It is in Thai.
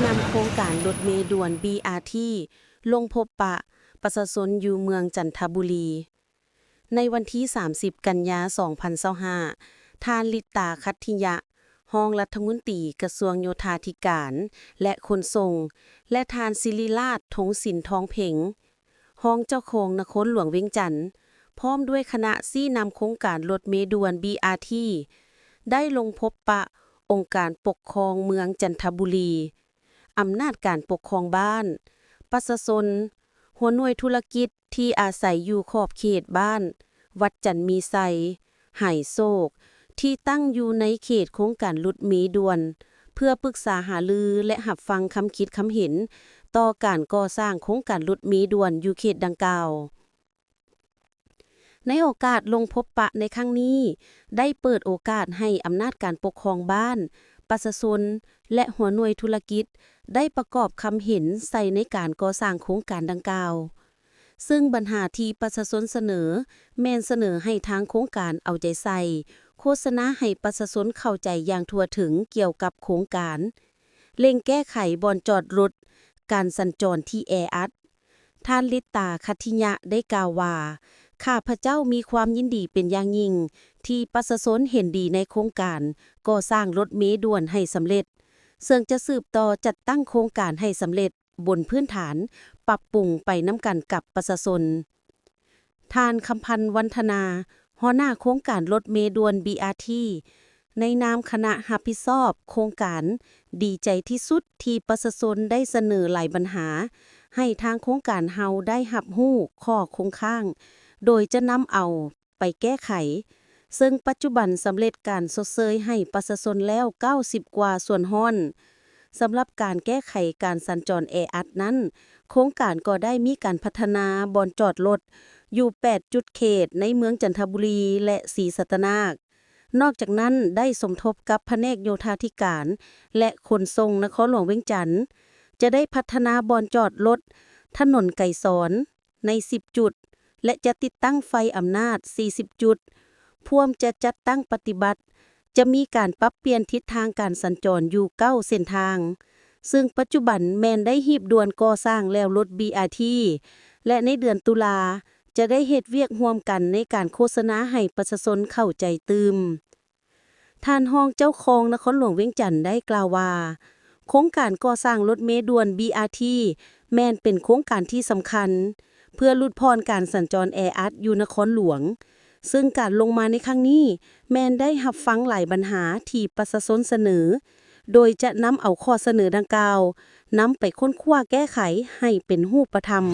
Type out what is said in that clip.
นำโครงการรถเมล์ด่วน BRT ลงพบปะประชาชนอยู่เมืองจันทบุรี ในวันที่ 30 กันยายน 2025 ท่านลิตา คัตถิยะ รองรัฐมนตรีกระทรวงโยธาธิการ และขนส่ง และท่านศิริราช ธงศิลป์ทองเพ็ง รองเจ้าของนครหลวงเวียงจันทน์ พร้อมด้วยคณะชี้นำโครงการรถเมล์ด่วน BRT ได้ลงพบปะองค์การปกครองเมืองจันทบุรี อำนาจการปกครองบ้าน ประชาชน หัวหน่วยธุรกิจที่อาศัยอยู่ขอบเขตบ้าน วัดจันมีไซ ไหโศก ที่ตั้งอยู่ในเขตโครงการรถเมล์ด่วน เพื่อปรึกษาหารือและรับฟังคำคิดคำเห็น ต่อการก่อสร้างโครงการรถเมล์ด่วนอยู่เขตดังกล่าว ในโอกาสลงพบปะในครั้งนี้ ได้เปิดโอกาสให้อำนาจการปกครองบ้าน ประชาชน และหัวหน่วยธุรกิจ ได้ประกอบคำเห็นใส่ในการก่อสร้างโครงการดังกล่าว ซึ่งปัญหาที่ประชาชนเสนอ แม่นเสนอให้ทางโครงการเอาใจใส่ โฆษณาให้ประชาชนเข้าใจอย่างทั่วถึงเกี่ยวกับโครงการ เร่งแก้ไขบ่อนจอดรถ การสัญจรที่แออัด ท่านลิตา คัตถิยะ ได้กล่าวว่า ข้าพเจ้ามีความยินดีเป็นอย่างยิ่ง ที่ประชาชนเห็นดีในโครงการก่อสร้างรถเมล์ด่วนให้สำเร็จ ซึ่งจะสืบต่อจัดตั้งโครงการให้สำเร็จบนพื้นฐานปรับปรุงไปนำกันกับประชาชน ท่านคำพันธ์ วันธนา หัวหน้าโครงการรถเมล์ด่วน BRT ในนามคณะรับผิดชอบโครงการ ดีใจที่สุดที่ประชาชนได้เสนอหลายปัญหา ให้ทางโครงการเฮาได้รับรู้ข้อคงค้าง โดยจะนำเอาไปแก้ไข ซึ่งปัจจุบันสำเร็จการชดเชยให้ประชาชนแล้ว 90 กว่าส่วนร้อน สำหรับการแก้ไขการสัญจรแออัดนั้น โครงการก็ได้มีการพัฒนาบ่อนจอดรถอยู่ 8 จุดเขตในเมืองจันทบุรีและศรีสัตนาค นอกจากนั้นได้สมทบกับแผนกโยธาธิการ และขนส่งนครหลวงเวียงจันทน์ จะได้พัฒนาบ่อนจอดรถถนนไก่สอนใน 10 จุด และจะติดตั้งไฟอำนาจ 40 จุด พร้อมจะจัดตั้งปฏิบัติ จะมีการปรับเปลี่ยนทิศทางการสัญจรอยู่ 9 เส้นทาง ซึ่งปัจจุบันแม่นได้หีบด่วนก่อสร้างแล้วรถ BRT และในเดือนตุลาจะได้เฮ็ดเวียกร่วมกันในการโฆษณาให้ประชาชนเข้าใจตื่ม ท่านรองเจ้าของนครหลวงเวียงจันทน์ได้กล่าวว่า โครงการก่อสร้างรถเมล์ด่วน BRT แม่นเป็นโครงการที่สำคัญ เพื่อลดพรการสัญจรแออัดอยู่นครหลวง ซึ่งการลงมาในครั้งนี้แม่นได้รับฟังหลายปัญหาที่ประชาชนเสนอ โดยจะนำเอาข้อเสนอดังกล่าวนำไปค้นคว้าแก้ไขให้เป็นรูปธรรม